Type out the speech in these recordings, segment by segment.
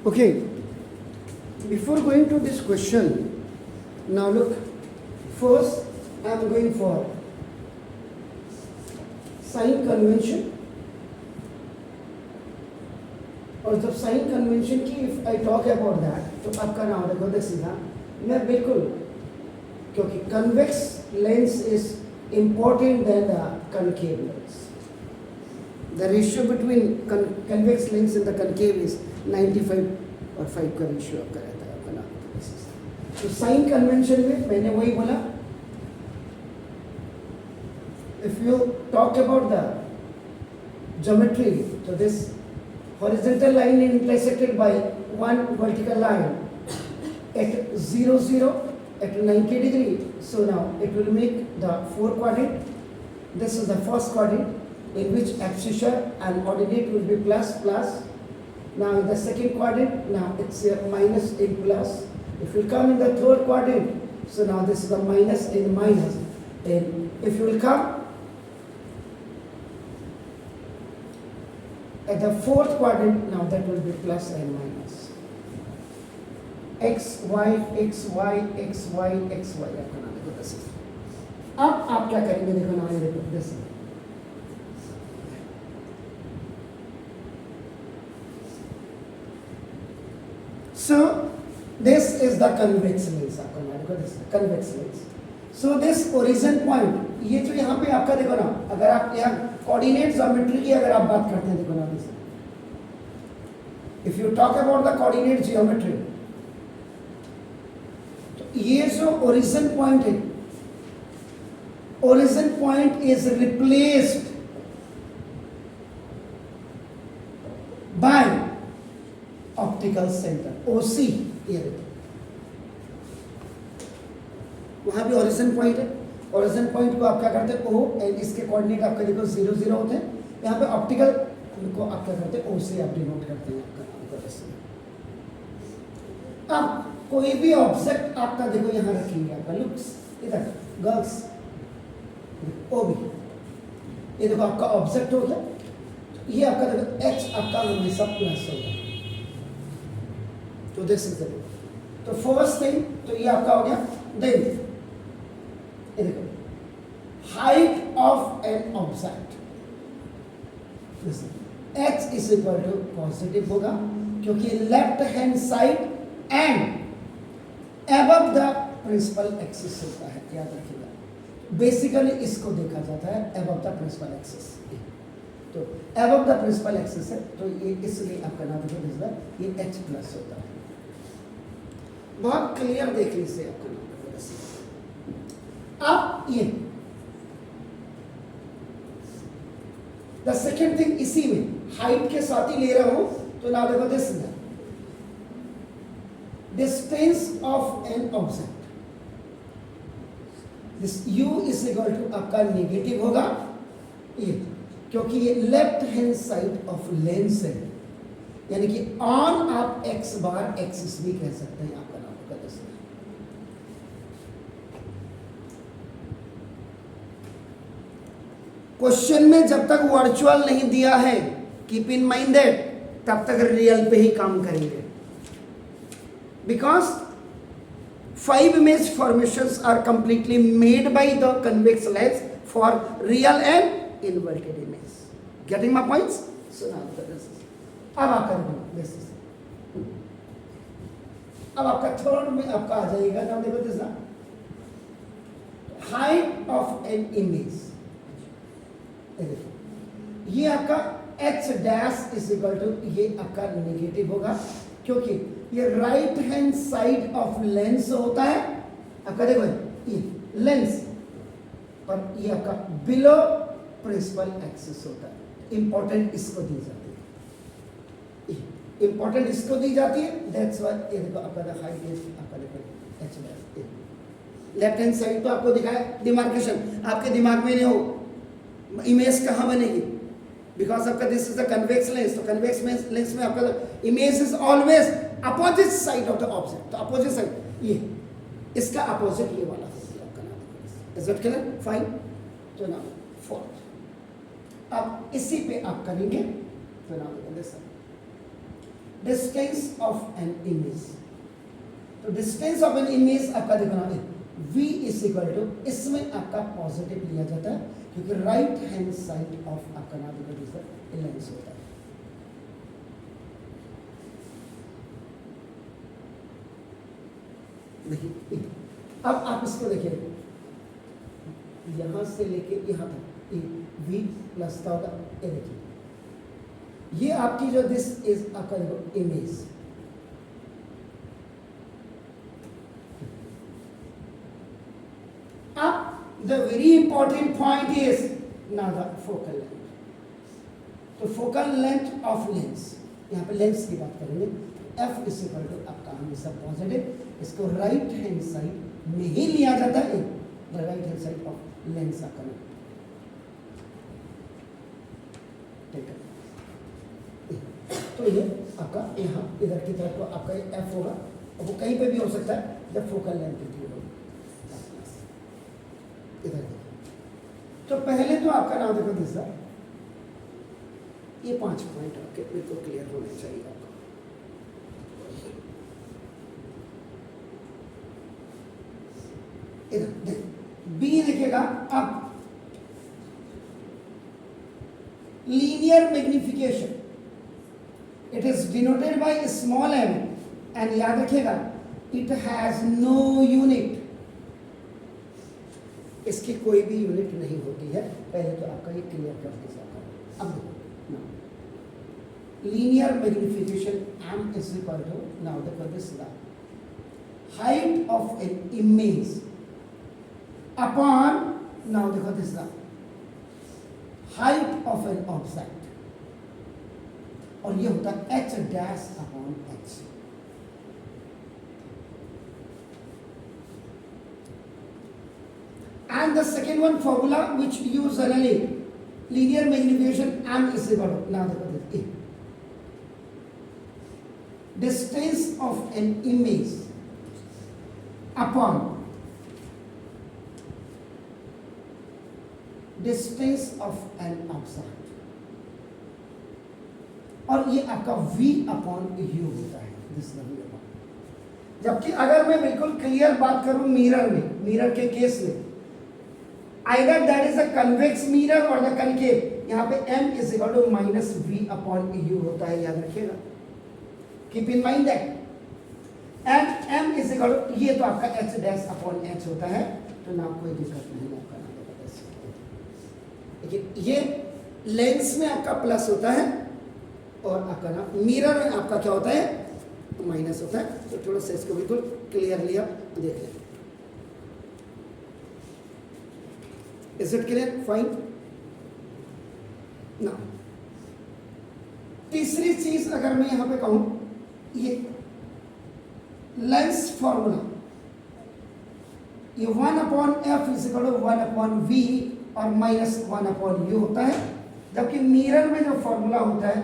Okay, before going to this question, now look, first I am going for sign convention. और जब sign convention की if I talk about that, तो आपका नाम देखो देख सीधा मैं बिल्कुल, क्योंकि convex lens is important than the concave lens. The ratio between convex lens and the concave is 95 और 5 का रेशियो आपका रहता है आपका नाम. तो साइन कन्वेंशन में मैंने वही बोला, if you talk about the geometry, so this horizontal line intersected by one vertical line at 0 0 at 90 degree, so now it will make the 4 quadrant. This is the first quadrant in which abscissor and ordinate will be plus plus. Now in the second quadrant, now it's a minus and plus. If you come in the third quadrant, so now this is the minus and minus. And if you will come at the fourth quadrant, now that will be plus and minus. x y x y x y x y आपका नाम देखो दस. अब आप क्या करेंगे देखो नाम ये देखो दस. So this is the convex lens आपका नाम देखो दस convex lens. So this origin point, ये जो यहाँ पे आपका देखो ना, अगर आप यहाँ कोऑर्डिनेट ज्योमेट्री की अगर आप बात करते हैं देखो ना, if you talk about the coordinate geometry, ये जो ओरिजिन पॉइंट है, origin point is replaced by optical centre OC. ये देखो वहां भी ओरिजिन पॉइंट है. ओरिजिन पॉइंट को आप क्या करते हैं ओ, एंड इसके कोऑर्डिनेट आपका देखो 0 0 होते हैं. यहाँ पे ऑप्टिकल को आप क्या करते हैं ओ से आप डिनोट करते हैं आपका. अब कोई भी ऑब्जेक्ट आपका देखो यहाँ रखेंगे आपका लुक्स इधर गर्ल्स ओ भी, ये देखो आपका ऑब्जेक्ट हो गया. ये आपका देखो एच आपका हमेशा प्लस होगा. तो देख सकते हो. तो फर्स्ट थिंग तो ये आपका हो गया. देन ये देखो height of an object H is equal to positive होगा, क्योंकि left hand side and above the principal axis होता है. याद रखिएगा, बेसिकली इसको देखा जाता है above the principal axis. तो above the principal axis है, तो ये इसलिए आपका नाम देखो ये H प्लस होता है. बहुत क्लियर देखने से आपका नाम देखो. अब ये द सेकेंड थिंग, इसी में हाइट के साथ ही ले रहा हूं, तो नाम देखो this distance of an object. This u is equal to आपका नेगेटिव होगा ये, क्योंकि ये left hand side of lens है, यानी कि ऑन आप x बार एक्सिस भी कह सकते हैं आपका नाम का. क्वेश्चन में जब तक वर्चुअल नहीं दिया है, कीप इन माइंड दैट, तब तक रियल पे ही काम करेंगे. Because 5 image formations are completely made by the convex lens for real and inverted image. Getting my points? So now this is. अब आपका this is. अब आपका थर्ड में आपका आ जाएगा नाम देखो दिस ना, height of an image. ये आपका h dash is equal to, ये आपका नेगेटिव होगा, क्योंकि ये right hand side of lens होता है आपका. देखो ये लेंस और ये आपका बिलो प्रिंसिपल एक्सिस होता है. इंपॉर्टेंट इसको दी जाती है, इंपॉर्टेंट इसको दी जाती है. दैट्स व्हाई ये देखो आपका हाइट इज आपका देखो H dash. Left hand side तो आपको दिखाया डिमार्केशन, आपके दिमाग में नहीं हो इमेज कहाँ बनेगी, बिकॉज आपका this is the convex lens. तो कन्वेक्स लेंस में आपका image is always opposite side of the object. तो अपोजिट साइड ये इसका अपोजिट ये वाला होगा आपका नाम. Is it clear? फाइन. तो नाम फोर्थ अब इसी पे आप करेंगे. तो नाम डिस्टेंस ऑफ एन इमेज। तो डिस्टेंस ऑफ एन इमेज आपका देखना है v इज इक्वल टू, इसमें आपका पॉजिटिव लिया जाता है क्योंकि राइट हैंड साइड ऑफ आपका नाम लेंस होता है। देखिए अब आप इसको देखिए, यहां से लेके यहां तक v प्लस का होगा, ये देखिए ये आपकी जो दिस इज आपका देखो इमेज। अब the very important point is now the focal length. तो फोकल लेंथ ऑफ लेंस, यहाँ पे लेंस की बात करेंगे, एफ इज इक्वल टू आपका हमेशा पॉजिटिव, इसको राइट हैंड साइड में ही लिया जाता है, the right hand side of lens आपका। ठीक है, तो ये आपका यहाँ इधर की तरफ आपका एफ होगा, और वो कहीं पे भी हो सकता है जब फोकल लेंथ होगी इधर। तो पहले तो आपका नाम देखो दूसरा, ये 5 पॉइंट आपके बिल्कुल क्लियर होने चाहिए आपको। इधर बी लिखेगा अब linear magnification, it is denoted by small m, and याद रखिएगा इट हैज नो यूनिट, इसकी कोई भी यूनिट नहीं होती है। पहले तो आपका ये क्लियर कर दीजिए। अब linear magnification m is equal to, now देखो this height of an image upon, now देखो this height of an object, और ये होता है h dash upon h। And the second one formula which usually linear magnification m is equal to, now देखो this, distance of an image upon distance of an object, और ये आपका v upon u होता है, this v upon. जबकि अगर मैं बिल्कुल क्लियर बात करूं मिरर में, मिरर के केस में, either that is a convex mirror or the concave, यहाँ पे m is equal to minus v upon u होता है, याद रखिएगा, keep in mind that, and m is equal to, ये तो आपका h dash upon h होता है, तो ना कोई दिक्कत नहीं आपका नाम होगा। देखिए ये लेंस में आपका प्लस होता है और आपका ना मिरर में आपका क्या होता है, माइनस होता है। तो थोड़ा सा इसको बिल्कुल क्लियरली आप देख लें। Is it clear? Fine. Now, तीसरी चीज अगर मैं यहां पे कहूं, ये लेंस फॉर्मूला, ये 1/f is equal to 1/v और -1/u होता है, जबकि मिरर में जो फॉर्मूला होता है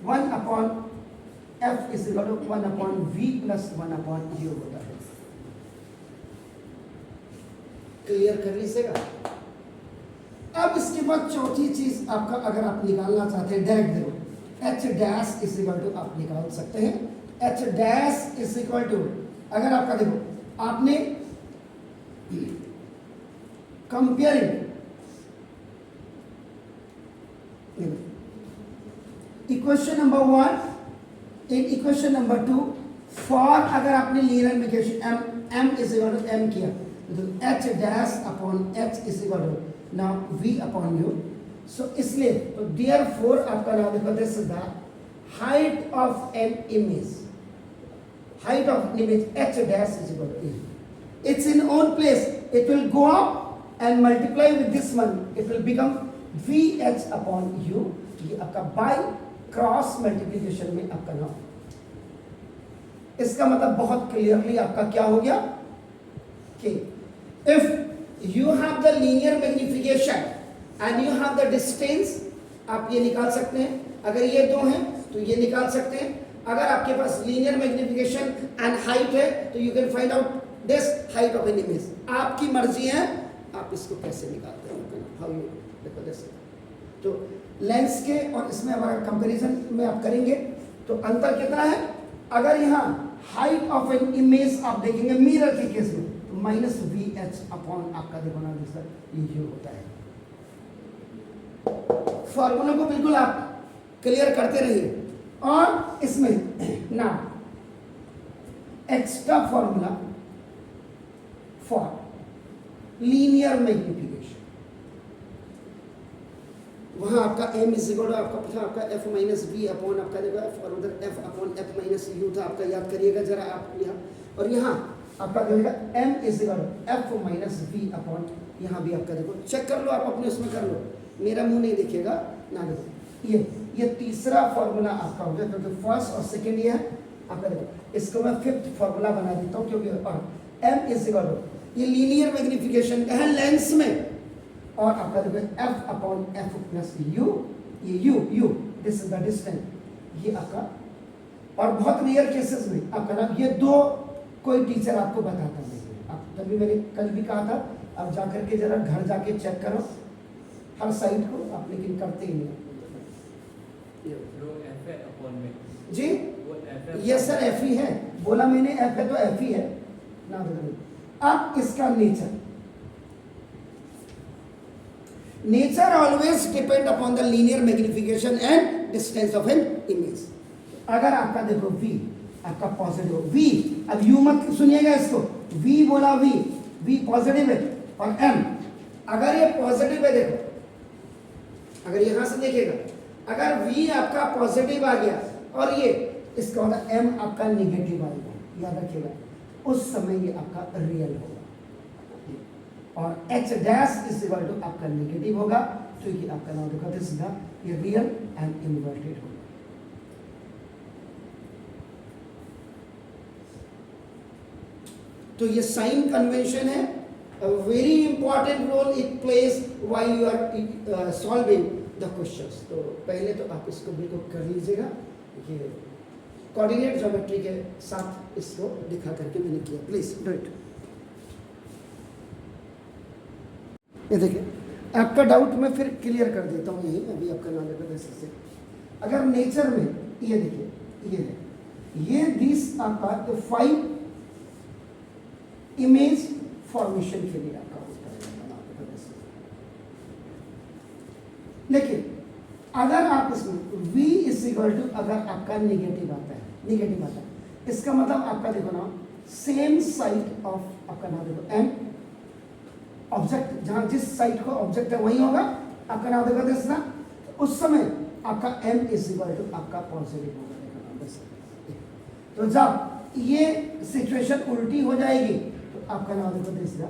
1/f is equal to 1/v plus 1/u होता है। क्लियर कर लीजिएगा। अब इसके बाद चौथी चीज आपका, अगर आप निकालना चाहते हैं डायरेक्ट देखो, h dash is equal to आप निकाल सकते हैं, h dash is equal to, अगर आपका देखो आपने comparing equation number 1 in equation number 2 for, अगर आपने linear magnification m is equal to m किया, तो h dash upon h is equal to now v upon u। So इसलिए तो देयरफॉर आपका नाम देखो this is the height of an image, height of image h dash is equal to, it's in own place, it will go up and multiply with this one, it will become vh upon u। ये आपका by cross multiplication में आपका नाम, इसका मतलब बहुत clearly आपका क्या हो गया कि if you have the linear magnification and you have the distance, आप ये निकाल सकते हैं, अगर ये दो हैं तो ये निकाल सकते हैं, अगर आपके पास linear magnification and height है तो you can find out this height of an image। आपकी मर्जी है आप इसको कैसे निकालते हैं, how you देखो this। तो लेंस के और इसमें अगर कंपैरिजन में आप करेंगे तो अंतर कितना है? अगर यहाँ हाइट ऑफ एन इमेज आप देखेंगे मिरर के केस में तो माइनस वी एच अपॉन आपका देखो ना सर ये होता है। फॉर्मूला को बिल्कुल आप क्लियर करते रहिए। और इसमें ना extra formula for linear magnification, वहां आपका m इज इक्वल टू आपका था आपका f माइनस वी अपॉन आपका देखो f और उधर f upon f minus u था आपका, याद करिएगा जरा आप यहाँ। और यहाँ आपका देखिएगा m is equal to f minus V upon, यहाँ भी आपका देखो चेक कर लो आप अपने उसमें कर लो, मेरा मुंह नहीं दिखेगा ना। देखो ये तीसरा फॉर्मूला आपका हो गया, क्योंकि फर्स्ट और सेकेंड ये है आपका। देखो इसको मैं फिफ्थ फॉर्मूला बना देता हूँ, क्योंकि m इज इक्वल टू ये लीनियर मैग्निफिकेशन का है लेंस में, और आपका देखो f upon f plus u, ये u this is the distance, ये आपका। और बहुत रेयर केसेस में आपका ना ये दो कोई टीचर आपको बताता नहीं है। आप तभी मैंने कल भी कहा था, अब जाकर के जरा घर जाके चेक करो हर साइड को, आप लेकिन करते ही नहीं जी। यस सर एफ ही है, बोला मैंने एफ है तो एफ ही है ना। अब इसका nature always depend upon the linear magnification and distance of an image. अगर आपका देखो v आपका पॉजिटिव v, अब u मत सुनिएगा इसको, v बोला v पॉजिटिव है, और m अगर ये पॉजिटिव है, देखो अगर यहां से देखिएगा, अगर v आपका पॉजिटिव आ गया और ये इसका मतलब m आपका निगेटिव आएगा, याद रखिएगा, उस समय ये आपका रियल होगा। और h dash is equal to आपका नेगेटिव होगा, तो ये आपका नाम देखो सीधा ये रियल एंड इन्वर्टेड होगा। तो ये साइन कन्वेंशन है, very important role it plays while you are solving the questions. तो पहले तो आप इसको बिल्कुल कर लीजिएगा, ये कोऑर्डिनेट ज्योमेट्री के साथ इसको दिखा करके मैंने किया, प्लीज डू इट। ये देखिए आपका डाउट मैं फिर क्लियर कर देता हूँ, यही अभी आपका नाम है से। अगर नेचर में ये देखिए ये है, ये दिस आपका 5 इमेज फॉर्मेशन के लिए आपका होता है। लेकिन अगर आप इसमें v इज इक्वल टू अगर आपका नेगेटिव आता है, इसका मतलब आपका देखो ना सेम साइड ऑफ आपका नाम देखो m ऑब्जेक्ट, जहां जिस साइड को ऑब्जेक्ट है वही होगा आपका नाम देखो देखना, उस समय आपका m इज इक्वल टू आपका पॉजिटिव होगा। देखो तो जब ये सिचुएशन उल्टी हो जाएगी तो आपका नाम देखो तीसरा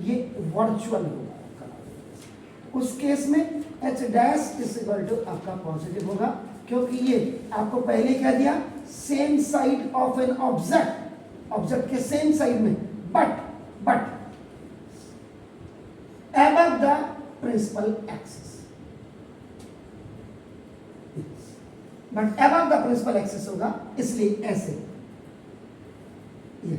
ये वर्चुअल होगा आपका नाम। उस केस में h dash is equal to आपका पॉजिटिव होगा, क्योंकि ये आपको पहले क्या दिया, same side of an object के सेम साइड में, but above the principal axis, but above the principal axis होगा, इसलिए ऐसे ये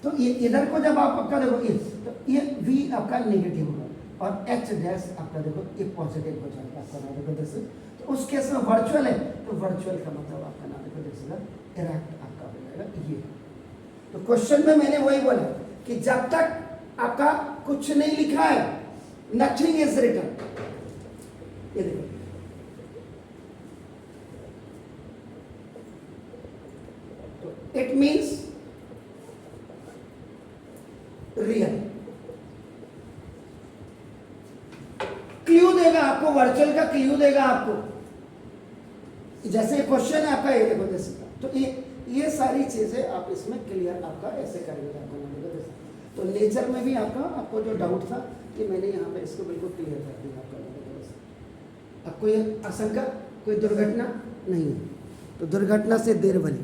तो ये इधर को जब आप आपका देखो ये तो ये v आपका नेगेटिव होगा और h डैश आपका देखो ये पॉजिटिव हो जाएगा आपका नाम देखो जैसे। तो उस केस में वर्चुअल है, तो वर्चुअल का मतलब आपका नाम देखो जैसे इरेक्ट आपका हो जाएगा ये। तो क्वेश्चन में मैंने वही बोला कि जब तक आपका कुछ नहीं लिखा है, नथिंग इज रिटन, ये देखो तो इट मीन्स रियल। क्लू देगा आपको, वर्चुअल का क्लू देगा आपको, जैसे क्वेश्चन है आपका ये देखो जैसे, तो ये सारी चीजें आप इसमें क्लियर आपका ऐसे करेंगे आपको। तो नेचर में भी आपको जो डाउट था कि मैंने यहाँ पे इसको बिल्कुल क्लियर कर दिया आपका। अब कोई आशंका, कोई दुर्घटना नहीं है, तो दुर्घटना से देर भली।